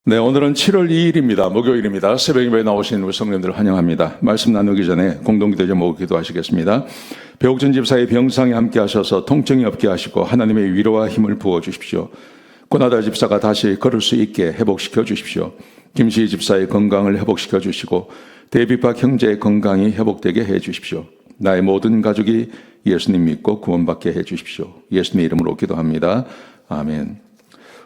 네, 오늘은 7월 2일입니다. 목요일입니다. 새벽 예배에 나오신 우리 성도님들 환영합니다. 말씀 나누기 전에 공동기도 제목 기도하시겠습니다. 배옥준 집사의 병상에 함께 하셔서 통증이 없게 하시고 하나님의 위로와 힘을 부어주십시오. 고나다 집사가 다시 걸을 수 있게 회복시켜 주십시오. 김시희 집사의 건강을 회복시켜 주시고 데이비박 형제의 건강이 회복되게 해 주십시오. 나의 모든 가족이 예수님 믿고 구원받게 해 주십시오. 예수님의 이름으로 기도합니다. 아멘.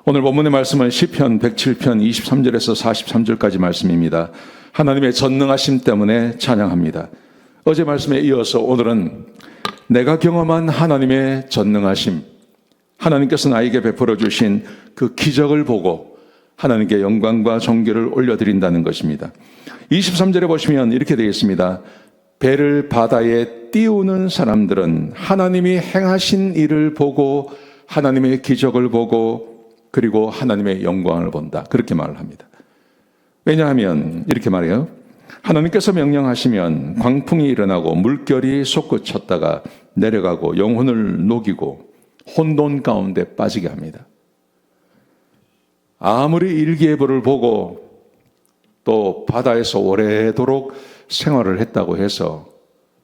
오늘 본문의 말씀은 시편 107편 23절에서 43절까지 말씀입니다. 하나님의 전능하심 때문에 찬양합니다. 어제 말씀에 이어서 오늘은 내가 경험한 하나님의 전능하심, 하나님께서 나에게 베풀어 주신 그 기적을 보고 하나님께 영광과 존귀를 올려드린다는 것입니다. 23절에 보시면 이렇게 되어 있습니다. 배를 바다에 띄우는 사람들은 하나님이 행하신 일을 보고 하나님의 기적을 보고 그리고 하나님의 영광을 본다. 그렇게 말을 합니다. 왜냐하면 이렇게 말해요. 하나님께서 명령하시면 광풍이 일어나고 물결이 솟구쳤다가 내려가고 영혼을 녹이고 혼돈 가운데 빠지게 합니다. 아무리 일기예보를 보고 또 바다에서 오래도록 생활을 했다고 해서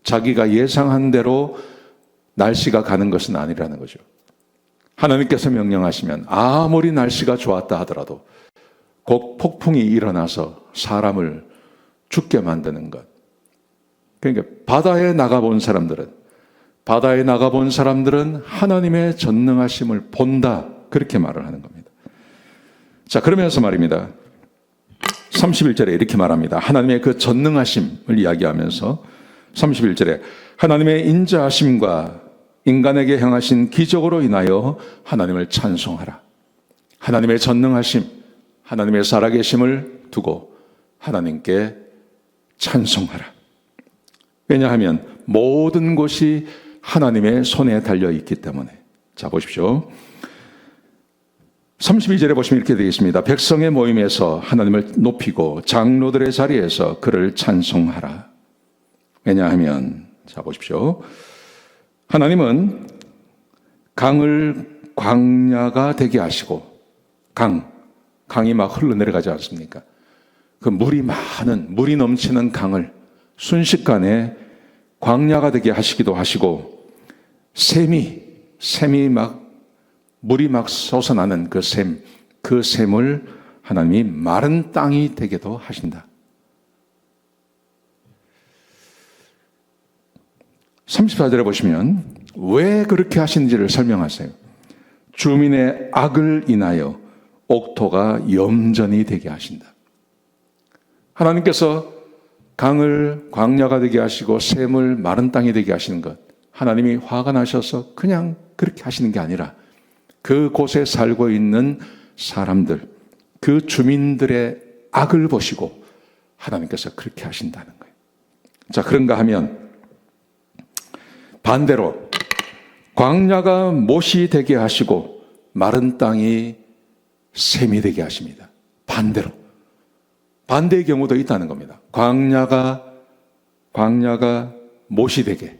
자기가 예상한 대로 날씨가 가는 것은 아니라는 거죠. 하나님께서 명령하시면 아무리 날씨가 좋았다 하더라도 곧 폭풍이 일어나서 사람을 죽게 만드는 것. 그러니까 바다에 나가본 사람들은 하나님의 전능하심을 본다. 그렇게 말을 하는 겁니다. 자, 그러면서 말입니다. 31절에 이렇게 말합니다. 하나님의 그 전능하심을 이야기하면서 31절에 하나님의 인자하심과 인간에게 행하신 기적으로 인하여 하나님을 찬송하라. 하나님의 전능하심, 하나님의 살아계심을 두고 하나님께 찬송하라. 왜냐하면 모든 것이 하나님의 손에 달려있기 때문에. 자, 보십시오. 32절에 보시면 이렇게 되어 있습니다. 백성의 모임에서 하나님을 높이고 장로들의 자리에서 그를 찬송하라. 왜냐하면, 자, 보십시오. 하나님은 강을 광야가 되게 하시고 강이 막 흘러내려가지 않습니까? 그 물이 넘치는 강을 순식간에 광야가 되게 하시기도 하시고 샘이 막 물이 막 솟아나는 그 샘을 하나님이 마른 땅이 되게도 하신다. 34절에 보시면 왜 그렇게 하시는지를 설명하세요. 주민의 악을 인하여 옥토가 염전이 되게 하신다. 하나님께서 강을 광야가 되게 하시고 샘을 마른 땅이 되게 하시는 것, 하나님이 화가 나셔서 그냥 그렇게 하시는 게 아니라 그곳에 살고 있는 사람들, 그 주민들의 악을 보시고 하나님께서 그렇게 하신다는 거예요. 자, 그런가 하면 반대로 광야가 못이 되게 하시고 마른 땅이 샘이 되게 하십니다. 반대로. 반대의 경우도 있다는 겁니다. 광야가 못이 되게,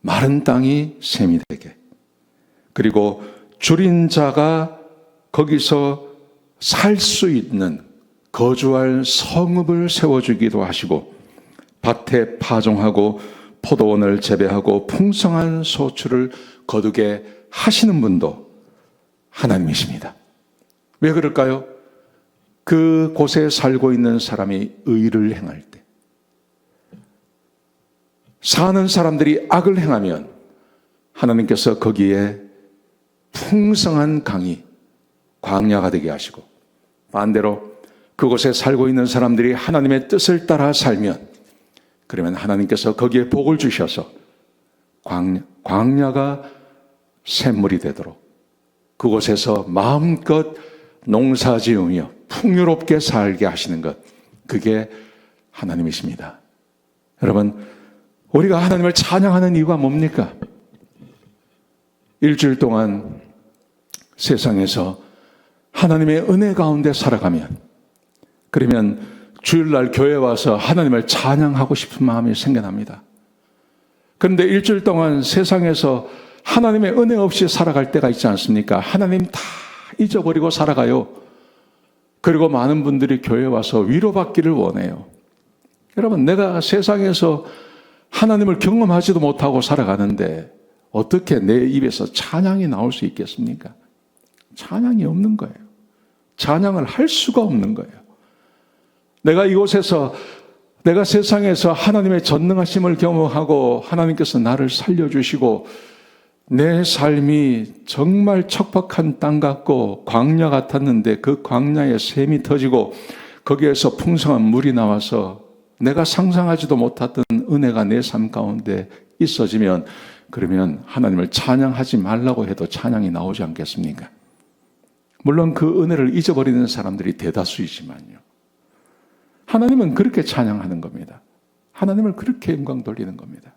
마른 땅이 샘이 되게. 그리고 줄인 자가 거기서 살 수 있는 거주할 성읍을 세워주기도 하시고 밭에 파종하고 포도원을 재배하고 풍성한 소출을 거두게 하시는 분도 하나님이십니다. 왜 그럴까요? 그곳에 살고 있는 사람이 의를 행할 때, 사는 사람들이 악을 행하면 하나님께서 거기에 풍성한 강이 광야가 되게 하시고, 반대로 그곳에 살고 있는 사람들이 하나님의 뜻을 따라 살면, 그러면 하나님께서 거기에 복을 주셔서 광야가 샘물이 되도록 그곳에서 마음껏 농사 지으며 풍요롭게 살게 하시는 것, 그게 하나님이십니다. 여러분, 우리가 하나님을 찬양하는 이유가 뭡니까? 일주일 동안 세상에서 하나님의 은혜 가운데 살아가면, 그러면 주일날 교회 와서 하나님을 찬양하고 싶은 마음이 생겨납니다. 그런데 일주일 동안 세상에서 하나님의 은혜 없이 살아갈 때가 있지 않습니까? 하나님 다 잊어버리고 살아가요. 그리고 많은 분들이 교회에 와서 위로받기를 원해요. 여러분, 내가 세상에서 하나님을 경험하지도 못하고 살아가는데 어떻게 내 입에서 찬양이 나올 수 있겠습니까? 찬양이 없는 거예요. 찬양을 할 수가 없는 거예요. 내가 이곳에서, 내가 세상에서 하나님의 전능하심을 경험하고 하나님께서 나를 살려주시고 내 삶이 정말 척박한 땅 같고 광야 같았는데 그 광야에 샘이 터지고 거기에서 풍성한 물이 나와서 내가 상상하지도 못했던 은혜가 내 삶 가운데 있어지면, 그러면 하나님을 찬양하지 말라고 해도 찬양이 나오지 않겠습니까? 물론 그 은혜를 잊어버리는 사람들이 대다수이지만요. 하나님은 그렇게 찬양하는 겁니다. 하나님을 그렇게 영광 돌리는 겁니다.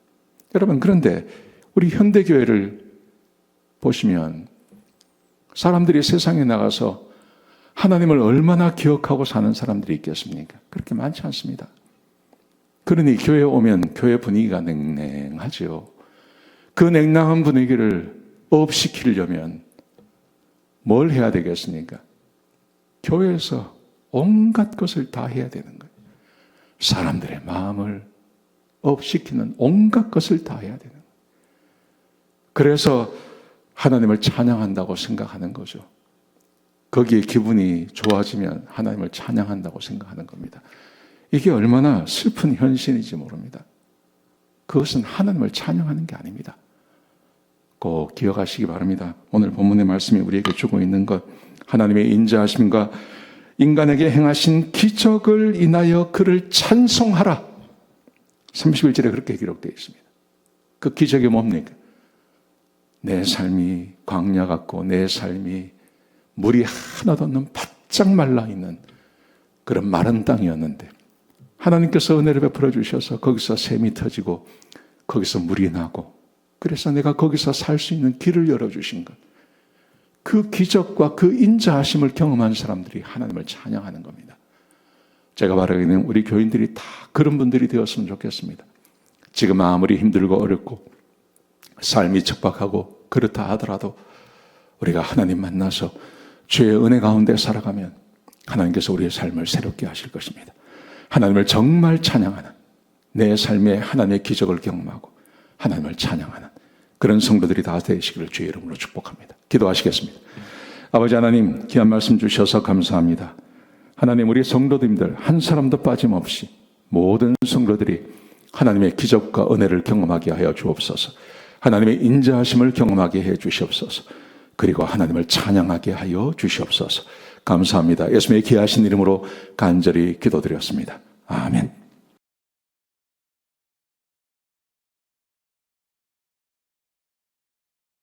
여러분, 그런데 우리 현대교회를 보시면 사람들이 세상에 나가서 하나님을 얼마나 기억하고 사는 사람들이 있겠습니까? 그렇게 많지 않습니다. 그러니 교회에 오면 교회 분위기가 냉랭하죠. 그 냉랭한 분위기를 업시키려면 뭘 해야 되겠습니까? 교회에서 온갖 것을 다 해야 되는 거예요. 사람들의 마음을 업시키는 온갖 것을 다 해야 되는 거예요. 그래서 하나님을 찬양한다고 생각하는 거죠. 거기에 기분이 좋아지면 하나님을 찬양한다고 생각하는 겁니다. 이게 얼마나 슬픈 현실인지 모릅니다. 그것은 하나님을 찬양하는 게 아닙니다. 꼭 기억하시기 바랍니다. 오늘 본문의 말씀이 우리에게 주고 있는 것, 하나님의 인자하심과 인간에게 행하신 기적을 인하여 그를 찬송하라. 31절에 그렇게 기록되어 있습니다. 그 기적이 뭡니까? 내 삶이 광야 같고 내 삶이 물이 하나도 없는 바짝 말라있는 그런 마른 땅이었는데 하나님께서 은혜를 베풀어 주셔서 거기서 샘이 터지고 거기서 물이 나고, 그래서 내가 거기서 살 수 있는 길을 열어주신 것, 그 기적과 그 인자하심을 경험한 사람들이 하나님을 찬양하는 겁니다. 제가 바라기는 우리 교인들이 다 그런 분들이 되었으면 좋겠습니다. 지금 아무리 힘들고 어렵고 삶이 척박하고 그렇다 하더라도 우리가 하나님 만나서 주의 은혜 가운데 살아가면 하나님께서 우리의 삶을 새롭게 하실 것입니다. 하나님을 정말 찬양하는, 내 삶에 하나님의 기적을 경험하고 하나님을 찬양하는 그런 성도들이 다 되시기를 주의 이름으로 축복합니다. 기도하시겠습니다. 아버지 하나님, 귀한 말씀 주셔서 감사합니다. 하나님, 우리 성도님들 한 사람도 빠짐없이 모든 성도들이 하나님의 기적과 은혜를 경험하게 하여 주옵소서. 하나님의 인자하심을 경험하게 해 주시옵소서. 그리고 하나님을 찬양하게 하여 주시옵소서. 감사합니다. 예수님의 귀하신 이름으로 간절히 기도드렸습니다. 아멘.